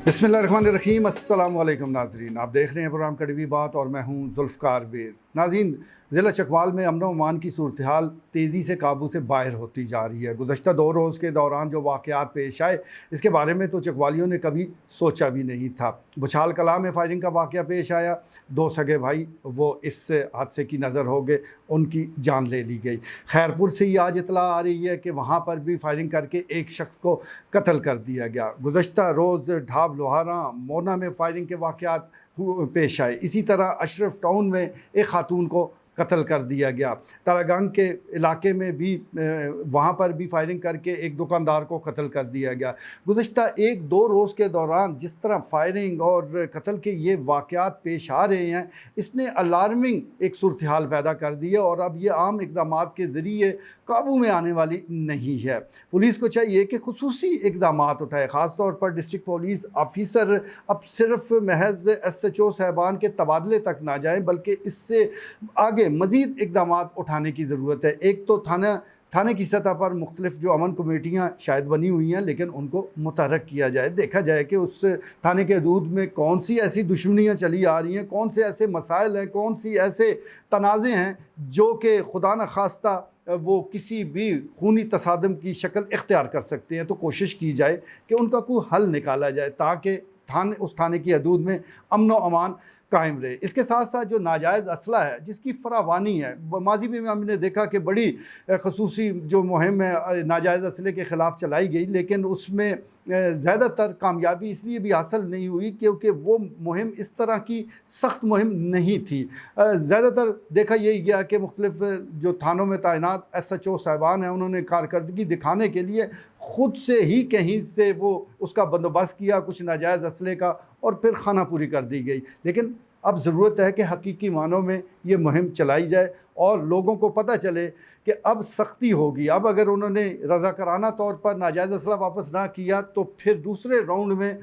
बिस्मिल्लाहिर्रहमानिर्रहीम, अस्सलाम वालेकुम नाज़रीन। आप देख रहे हैं प्रोग्राम कड़वी बात और मैं हूं जुल्फ़कार बेर। नाज़रीन, ज़िला चकवाल में अमन व अमान की सूरत हाल तेज़ी से काबू से बाहर होती जा रही है। गुज़श्ता 2 रोज़ के दौरान जो वाक़यात पेश आए, इसके बारे में तो चकवालियों ने कभी सोचा भी नहीं था। बुछाल कलां में फायरिंग का वाक़या पेश आया, 2 सगे भाई वो इस हादसे की नज़र हो गए, उनकी जान ले ली गई। खैरपुर से ही आज इतला आ रही है कि वहाँ पर भी फायरिंग करके एक शख्स को कत्ल कर दिया गया। गुज़श्ता रोज़ ढाब लोहारा मोना में फायरिंग के वाक़यात पेश आए। इसी तरह अशरफ टाउन में एक खातून को कत्ल कर दिया गया। तारागंग के इलाके में भी वहाँ पर भी फायरिंग करके एक दुकानदार को कत्ल कर दिया गया। गुज़श्ता 1-2 रोज़ के दौरान जिस तरह फायरिंग और कत्ल के ये वाक़यात पेश आ रहे हैं, इसने अलार्मिंग एक सूरत हाल पैदा कर दी है और अब ये आम इक़दामात के ज़रिए काबू में आने वाली नहीं है। पुलिस को चाहिए कि खुसूसी इक़दामात उठाए, ख़ास तौर पर डिस्ट्रिक्ट पुलिस ऑफिसर अब सिर्फ महज SHO साहबान के तबादले तक ना जाएँ, बल्कि इससे आगे मज़ीद इक़दामात उठाने की ज़रूरत है। एक तो थाने की सतह पर मुख्तलिफ़ जो अमन कमेटियाँ शायद बनी हुई हैं, लेकिन उनको मुतहर्रिक किया जाए, देखा जाए कि उस थाने के हदूद में कौन सी ऐसी दुश्मनियाँ चली आ रही हैं, कौन से ऐसे मसाइल हैं, कौन सी ऐसे तनाज़े हैं जो कि खुदा न खास्ता वो किसी भी खूनी तसादम की शक्ल इख्तियार कर सकते हैं। तो कोशिश की जाए कि उनका कोई हल निकाला जाए ताकि उस थाने की हदूद में अमन व अमान कायम रहे। इसके साथ साथ जो नाजायज़ असला है जिसकी फरावानी है, माजी में हमने देखा कि बड़ी खसूसी जो मुहिम है नाजायज़ असले के ख़िलाफ़ चलाई गई, लेकिन उसमें ज़्यादातर कामयाबी इसलिए भी हासिल नहीं हुई क्योंकि वो मुहिम इस तरह की सख्त मुहिम नहीं थी। ज़्यादातर देखा यही गया कि मुख्तलिफ़ जो थानों में तैनात SHO साहबान हैं, उन्होंने कारकर्दगी दिखाने के लिए ख़ुद से ही कहीं से वो उसका बंदोबस्त किया कुछ नाजायज़ असले का और फिर खाना पूरी कर दी गई। लेकिन अब ज़रूरत है कि हकीकी मानों में ये मुहिम चलाई जाए और लोगों को पता चले कि अब सख्ती होगी। अब अगर उन्होंने रज़ाकाराना तौर पर नाजायज़ असला वापस ना किया तो फिर दूसरे राउंड में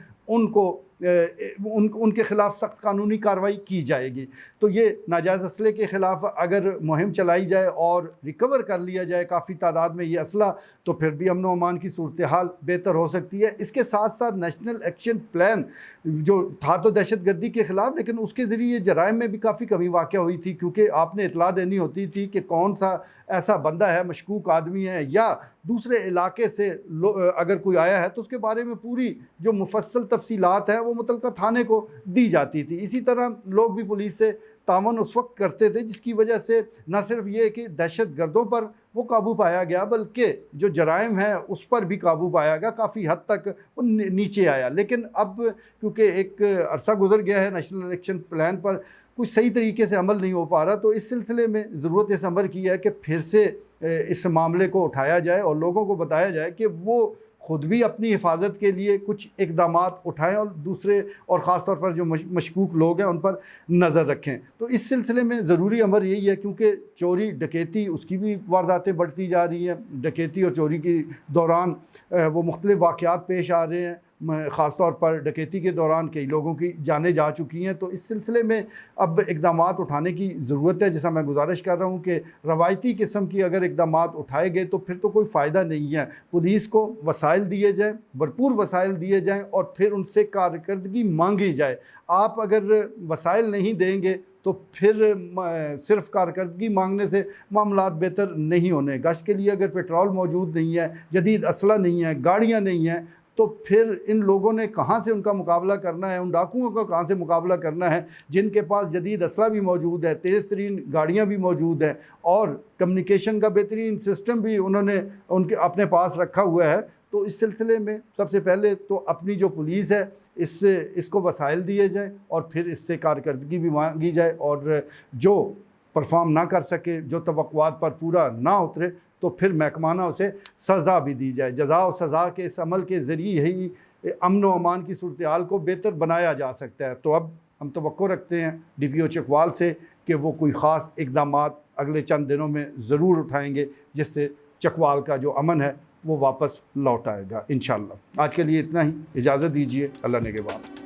उनके ख़िलाफ़ सख्त कानूनी कार्रवाई की जाएगी। तो ये नाजायज़ असले के ख़िलाफ़ अगर मुहिम चलाई जाए और रिकवर कर लिया जाए काफ़ी तादाद में ये असला, तो फिर भी अमन व अमान की सूरत हाल बेहतर हो सकती है। इसके साथ साथ नेशनल एक्शन प्लान जो था तो दहशत गर्दी के ख़िलाफ़, लेकिन उसके ज़रिए जराइम में भी काफ़ी कमी वाक़ हुई थी, क्योंकि आपने इतला देनी होती थी कि कौन सा ऐसा बंदा है, मशकूक आदमी है या दूसरे इलाके से अगर कोई आया है, तो उसके बारे में पूरी जो मुफस्सल तफसीलात हैं वो मुतलका थाने को दी जाती थी। इसी तरह लोग भी पुलिस से तावन उस वक्त करते थे, जिसकी वजह से न सिर्फ ये कि दहशत गर्दों पर वो काबू पाया गया, बल्कि जो जराइम है उस पर भी काबू पाया गया, काफ़ी हद तक वो नीचे आया। लेकिन अब क्योंकि एक अरसा गुजर गया है, नेशनल एक्शन प्लान पर कुछ सही तरीके से अमल नहीं हो पा रहा, तो इस सिलसिले में ज़रूरत इस अमर की है कि फिर से इस मामले को उठाया जाए और लोगों को बताया जाए कि वो ख़ुद भी अपनी हिफाजत के लिए कुछ इक़दामात उठाएं और दूसरे और ख़ास तौर पर जो मशकूक लोग हैं उन पर नज़र रखें। तो इस सिलसिले में ज़रूरी अमर यही है, क्योंकि चोरी डकैती उसकी भी वारदातें बढ़ती जा रही हैं। डकैती और चोरी के दौरान वो मुख्तलिफ़ वाक़यात पेश आ रहे हैं। ख़ास तौर पर डकैती के दौरान कई लोगों की जानें जा चुकी हैं। तो इस सिलसिले में अब इक़दामात उठाने की ज़रूरत है। जैसा मैं गुजारिश कर रहा हूँ कि रवायती किस्म की अगर इक़दामात उठाए गए तो फिर तो कोई फ़ायदा नहीं है। पुलिस को वसाइल दिए जाएँ, भरपूर वसाइल दिए जाएँ और फिर उनसे कारकर्दगी मांगी जाए। आप अगर वसाइल नहीं देंगे तो फिर सिर्फ कारकर्दगी मांगने से मामलात बेहतर नहीं होने। गश्त के लिए अगर पेट्रोल मौजूद नहीं है, जदीद असला नहीं है, गाड़ियाँ नहीं हैं, तो फिर इन लोगों ने कहाँ से उनका मुकाबला करना है, उन डाकुओं का कहाँ से मुकाबला करना है जिनके पास जदीद असला भी मौजूद है, तेज़ तरीन गाड़ियाँ भी मौजूद हैं और कम्युनिकेशन का बेहतरीन सिस्टम भी उन्होंने उनके अपने पास रखा हुआ है। तो इस सिलसिले में सबसे पहले तो अपनी जो पुलिस है इसको वसाइल दिए जाएँ और फिर इससे कारकर्दगी भी मांगी जाए, और जो परफॉर्म ना कर सके, जो तवक्कुआत पर पूरा ना उतरे, तो फिर महकमाना उसे सज़ा भी दी जाए। जज़ा और सज़ा के इस अमल के ज़रिए ही अमन व अमान की सूरत हाल को बेहतर बनाया जा सकता है। तो अब हम तवक्को रखते हैं DPO चकवाल से कि वो कोई ख़ास इक़दामात अगले चंद दिनों में ज़रूर उठाएँगे, जिससे चकवाल का जो अमन है वो वापस लौट आएगा इंशाअल्लाह। आज के लिए इतना ही, इजाज़त दीजिए। अल्लाह ने के बाद।